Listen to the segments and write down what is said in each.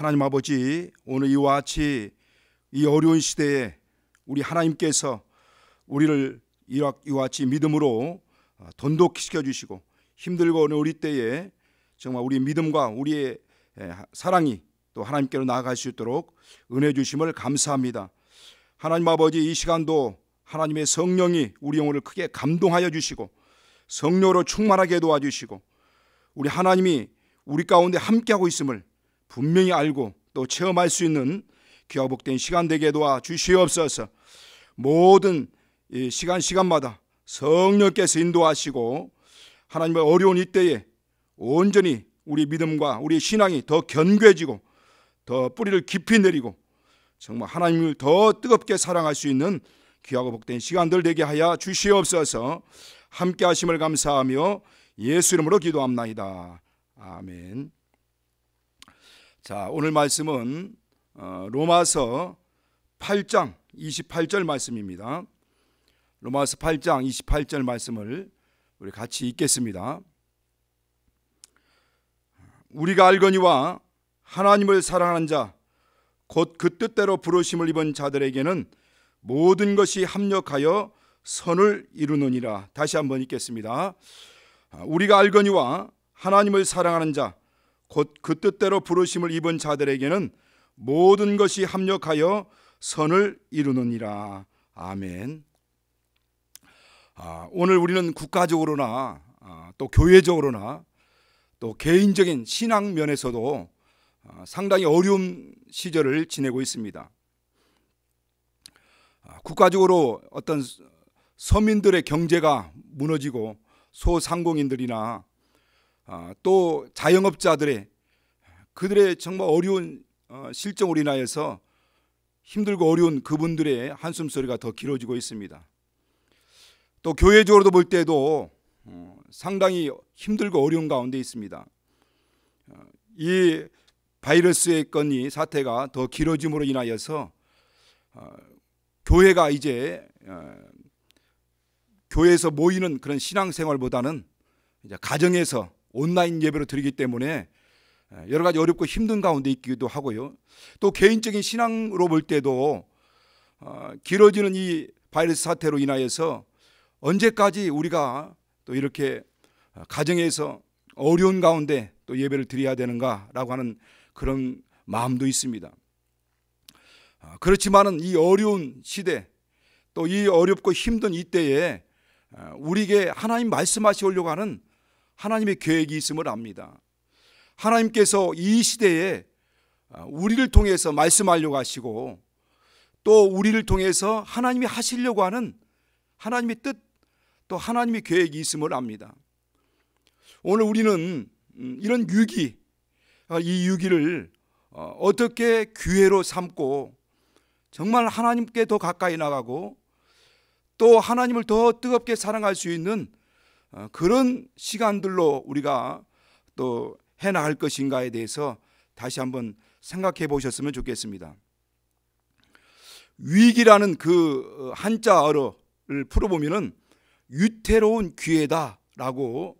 하나님 아버지, 오늘 이와 같이 이 어려운 시대에 우리 하나님께서 우리를 이와 같이 믿음으로 돈독시켜 주시고 힘들고 어려운 우리 때에 정말 우리 믿음과 우리의 사랑이 또 하나님께로 나아갈 수 있도록 은혜 주심을 감사합니다. 하나님 아버지, 이 시간도 하나님의 성령이 우리 영혼을 크게 감동하여 주시고 성령으로 충만하게 도와주시고 우리 하나님이 우리 가운데 함께하고 있음을 분명히 알고 또 체험할 수 있는 귀하고 복된 시간 되게 도와주시옵소서. 모든 시간마다 성령께서 인도하시고 하나님의 어려운 이때에 온전히 우리 믿음과 우리 신앙이 더 견고해지고 더 뿌리를 깊이 내리고 정말 하나님을 더 뜨겁게 사랑할 수 있는 귀하고 복된 시간들 되게 하여 주시옵소서. 함께 하심을 감사하며 예수 이름으로 기도합나이다. 아멘. 자, 오늘 말씀은 로마서 8장 28절 말씀입니다. 로마서 8장 28절 말씀을 우리 같이 읽겠습니다. 우리가 알거니와 하나님을 사랑하는 자 곧 그 뜻대로 부르심을 입은 자들에게는 모든 것이 합력하여 선을 이루느니라. 다시 한번 읽겠습니다. 우리가 알거니와 하나님을 사랑하는 자 곧 그 뜻대로 부르심을 입은 자들에게는 모든 것이 합력하여 선을 이루느니라. 아멘. 오늘 우리는 국가적으로나 또 교회적으로나 또 개인적인 신앙 면에서도 상당히 어려운 시절을 지내고 있습니다. 국가적으로 어떤 서민들의 경제가 무너지고 소상공인들이나 또 자영업자들의 그들의 정말 어려운 실정으로 인하여서 힘들고 어려운 그분들의 한숨소리가 더 길어지고 있습니다. 또 교회적으로도 볼 때도 상당히 힘들고 어려운 가운데 있습니다. 이 바이러스의 건이 사태가 더 길어짐으로 인하여서 교회가 이제 교회에서 모이는 그런 신앙생활보다는 이제 가정에서 온라인 예배로 드리기 때문에 여러 가지 어렵고 힘든 가운데 있기도 하고요. 또 개인적인 신앙으로 볼 때도 길어지는 이 바이러스 사태로 인하여서 언제까지 우리가 또 이렇게 가정에서 어려운 가운데 또 예배를 드려야 되는가라고 하는 그런 마음도 있습니다. 그렇지만은 이 어려운 시대 또 이 어렵고 힘든 이때에 우리에게 하나님 말씀하시려고 하는 하나님의 계획이 있음을 압니다. 하나님께서 이 시대에 우리를 통해서 말씀하려고 하시고 또 우리를 통해서 하나님이 하시려고 하는 하나님의 뜻 또 하나님의 계획이 있음을 압니다. 오늘 우리는 이런 위기, 이 위기를 어떻게 기회로 삼고 정말 하나님께 더 가까이 나가고 또 하나님을 더 뜨겁게 사랑할 수 있는 그런 시간들로 우리가 또 해나갈 것인가에 대해서 다시 한번 생각해 보셨으면 좋겠습니다. 위기라는 그 한자어를 풀어보면은 위태로운 기회다라고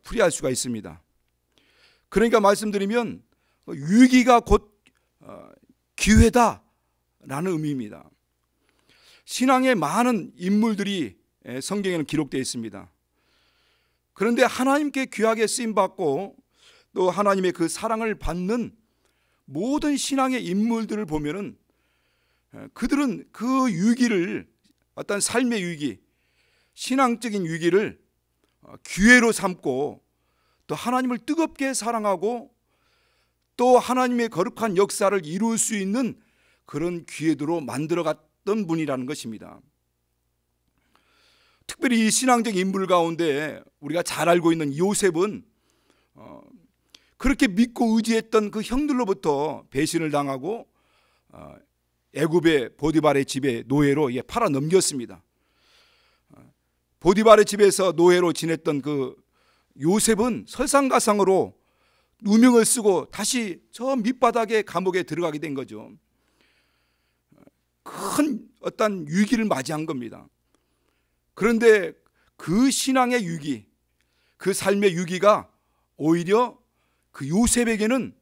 풀이할 수가 있습니다. 그러니까 말씀드리면 위기가 곧 기회다라는 의미입니다. 신앙의 많은 인물들이 성경에는 기록되어 있습니다. 그런데 하나님께 귀하게 쓰임받고 또 하나님의 그 사랑을 받는 모든 신앙의 인물들을 보면은 그들은 그 위기를 어떤 삶의 위기, 신앙적인 위기를 기회로 삼고 또 하나님을 뜨겁게 사랑하고 또 하나님의 거룩한 역사를 이룰 수 있는 그런 기회로 만들어갔던 분이라는 것입니다. 특별히 이 신앙적 인물 가운데 우리가 잘 알고 있는 요셉은 그렇게 믿고 의지했던 그 형들로부터 배신을 당하고 애굽의 보디발의 집에 노예로 팔아 넘겼습니다. 보디발의 집에서 노예로 지냈던 그 요셉은 설상가상으로 누명을 쓰고 다시 저 밑바닥의 감옥에 들어가게 된 거죠. 큰 어떤 위기를 맞이한 겁니다. 그런데 그 신앙의 위기, 그 삶의 위기가 오히려 그 요셉에게는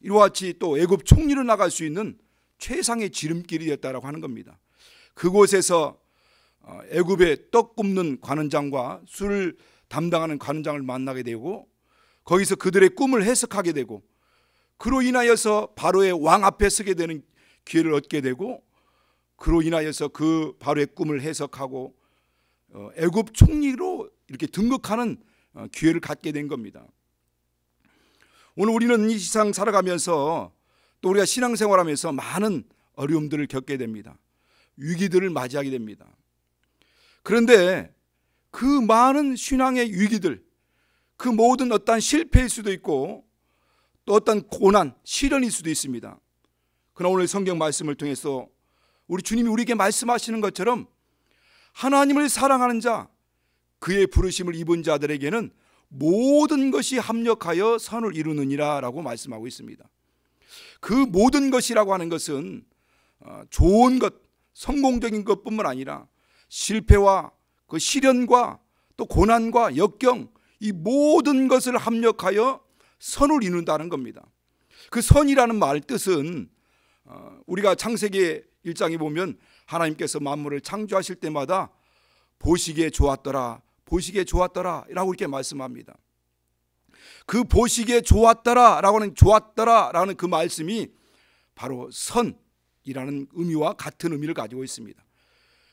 이와 같이 또 애굽 총리로 나갈 수 있는 최상의 지름길이었다라고 하는 겁니다. 그곳에서 애굽의 떡 굽는 관원장과 술을 담당하는 관원장을 만나게 되고 거기서 그들의 꿈을 해석하게 되고 그로 인하여서 바로의 왕 앞에 서게 되는 기회를 얻게 되고 그로 인하여서 그 바로의 꿈을 해석하고 애굽 총리로 이렇게 등극하는 기회를 갖게 된 겁니다. 오늘 우리는 이 세상 살아가면서 또 우리가 신앙생활하면서 많은 어려움들을 겪게 됩니다. 위기들을 맞이하게 됩니다. 그런데 그 많은 신앙의 위기들, 그 모든 어떤 실패일 수도 있고 또 어떤 고난, 시련일 수도 있습니다. 그러나 오늘 성경 말씀을 통해서 우리 주님이 우리에게 말씀하시는 것처럼 하나님을 사랑하는 자, 그의 부르심을 입은 자들에게는 모든 것이 합력하여 선을 이루느니라 라고 말씀하고 있습니다. 그 모든 것이라고 하는 것은 좋은 것, 성공적인 것뿐만 아니라 실패와 그 시련과 또 고난과 역경, 이 모든 것을 합력하여 선을 이룬다는 겁니다. 그 선이라는 말 뜻은 우리가 창세기 1장에 보면 하나님께서 만물을 창조하실 때마다 보시기에 좋았더라, 보시기에 좋았더라 라고 이렇게 말씀합니다. 그 보시기에 좋았더라라는 그 말씀이 바로 선이라는 의미와 같은 의미를 가지고 있습니다.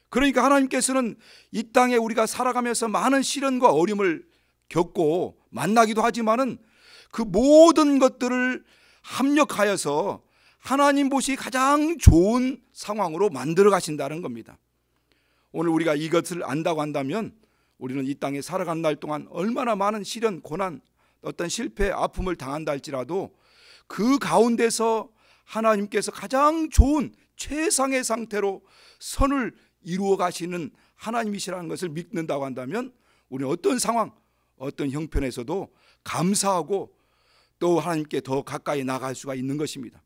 그러니까 하나님께서는 이 땅에 우리가 살아가면서 많은 시련과 어려움을 겪고 만나기도 하지만은 그 모든 것들을 합력하여서 하나님 보시기 가장 좋은 상황으로 만들어 가신다는 겁니다. 오늘 우리가 이것을 안다고 한다면 우리는 이 땅에 살아가는 날 동안 얼마나 많은 시련, 고난, 어떤 실패, 아픔을 당한다 할지라도 그 가운데서 하나님께서 가장 좋은 최상의 상태로 선을 이루어 가시는 하나님이시라는 것을 믿는다고 한다면 우리는 어떤 상황, 어떤 형편에서도 감사하고 또 하나님께 더 가까이 나갈 수가 있는 것입니다.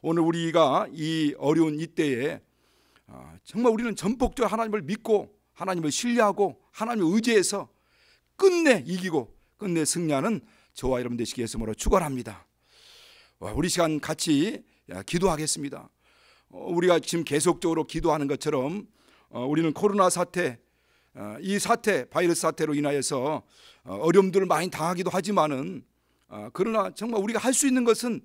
오늘 우리가 이 어려운 이때에 정말 우리는 전폭적으로 하나님을 믿고 하나님을 신뢰하고 하나님을 의지해서 끝내 이기고 끝내 승리하는 저와 여러분 되시기 예수님으로 축원합니다. 우리 시간 같이 기도하겠습니다. 우리가 지금 계속적으로 기도하는 것처럼 우리는 코로나 사태, 이 사태, 바이러스 사태로 인하여서 어려움들을 많이 당하기도 하지만은 그러나 정말 우리가 할 수 있는 것은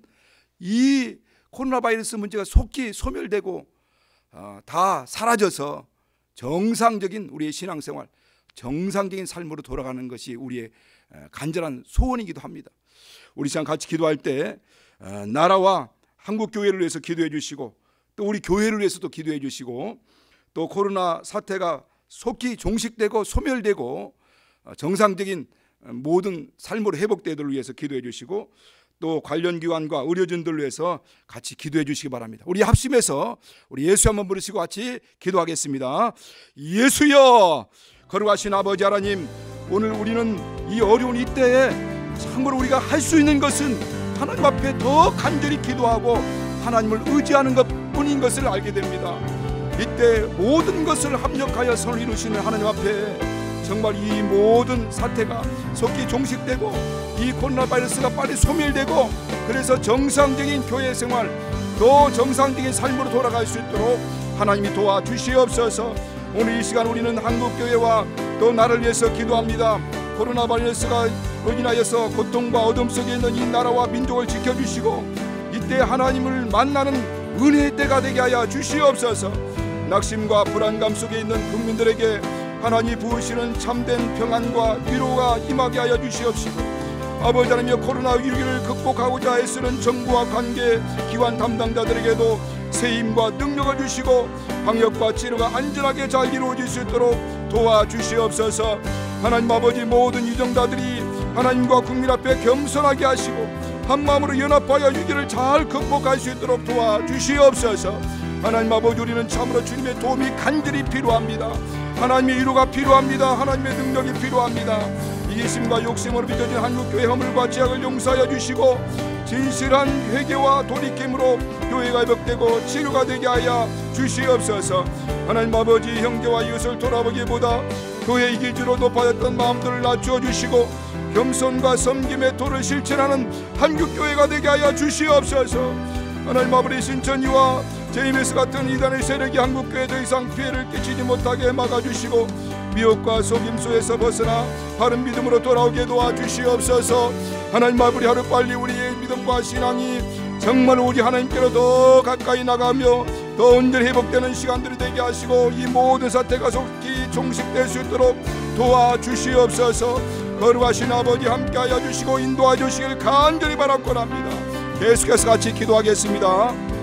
이 코로나 바이러스 문제가 속히 소멸되고 다 사라져서 정상적인 우리의 신앙생활, 정상적인 삶으로 돌아가는 것이 우리의 간절한 소원이기도 합니다. 우리 시간 같이 기도할 때 나라와 한국 교회를 위해서 기도해 주시고 또 우리 교회를 위해서도 기도해 주시고 또 코로나 사태가 속히 종식되고 소멸되고 정상적인 모든 삶으로 회복되도록 위해서 기도해 주시고 또 관련 기관과 의료진들을 위해서 같이 기도해 주시기 바랍니다. 우리 합심해서 우리 예수 한번 부르시고 같이 기도하겠습니다. 예수여, 거룩하신 아버지 하나님, 오늘 우리는 이 어려운 이때에 참으로 우리가 할 수 있는 것은 하나님 앞에 더 간절히 기도하고 하나님을 의지하는 것뿐인 것을 알게 됩니다. 이때 모든 것을 합력하여 선을 이루시는 하나님 앞에 정말 이 모든 사태가 속히 종식되고 이 코로나 바이러스가 빨리 소멸되고 그래서 정상적인 교회 생활, 또 정상적인 삶으로 돌아갈 수 있도록 하나님이 도와주시옵소서. 오늘 이 시간 우리는 한국교회와 또 나를 위해서 기도합니다. 코로나 바이러스가 인하여서 고통과 어둠 속에 있는 이 나라와 민족을 지켜주시고 이때 하나님을 만나는 은혜의 때가 되게 하여 주시옵소서. 낙심과 불안감 속에 있는 국민들에게 하나님 부으시는 참된 평안과 위로가 임하게 하여 주시옵시고 아버지 하나님여, 코로나 위기를 극복하고자 애쓰는 정부와 관계 기관 담당자들에게도 새 힘과 능력을 주시고 방역과 치료가 안전하게 잘 이루어질 수 있도록 도와주시옵소서. 하나님 아버지, 모든 유정자들이 하나님과 국민 앞에 겸손하게 하시고 한마음으로 연합하여 위기를 잘 극복할 수 있도록 도와주시옵소서. 하나님 아버지, 우리는 참으로 주님의 도움이 간절히 필요합니다. 하나님의 위로가 필요합니다. 하나님의 능력이 필요합니다. 이기심과 욕심으로 빚어진 한국교회 허물과 죄악을 용서하여 주시고 진실한 회개와 돌이킴으로 교회가 회복되고 치료가 되게 하여 주시옵소서. 하나님 아버지, 형제와 이웃을 돌아보기보다 교회 이기주로 높아졌던 마음들을 낮추어 주시고 겸손과 섬김의 도를 실천하는 한국교회가 되게 하여 주시옵소서. 하나님 아버지, 신천지와 제이메스 같은 이단의 세력이 한국교회에 더 이상 피해를 끼치지 못하게 막아주시고 미혹과 속임수에서 벗어나 바른 믿음으로 돌아오게 도와주시옵소서. 하나님 아버지, 하루빨리 우리의 믿음과 신앙이 정말 우리 하나님께로 더 가까이 나가며 더 온전히 회복되는 시간들이 되게 하시고 이 모든 사태가 속히 종식될 수 있도록 도와주시옵소서. 거룩하신 아버지, 함께하여 주시고 인도하여 주시길 간절히 바라곤 합니다. 계속해서 같이 기도하겠습니다.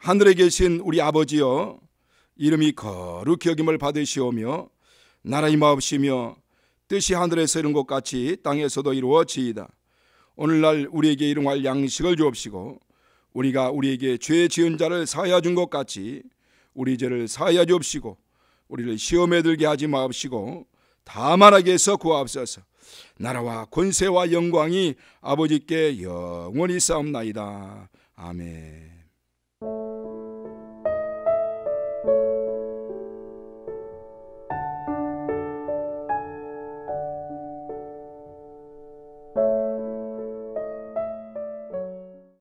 하늘에 계신 우리 아버지여, 이름이 거룩히 여김을 받으시오며 나라의 마옵시며 뜻이 하늘에서 이룬 것 같이 땅에서도 이루어지이다. 오늘날 우리에게 일용할 양식을 주옵시고 우리가 우리에게 죄 지은 자를 사하여 준 것 같이 우리 죄를 사하여 주옵시고 우리를 시험에 들게 하지 마옵시고 다만 악에서 구하옵소서. 나라와 권세와 영광이 아버지께 영원히 싸움나이다. 아멘.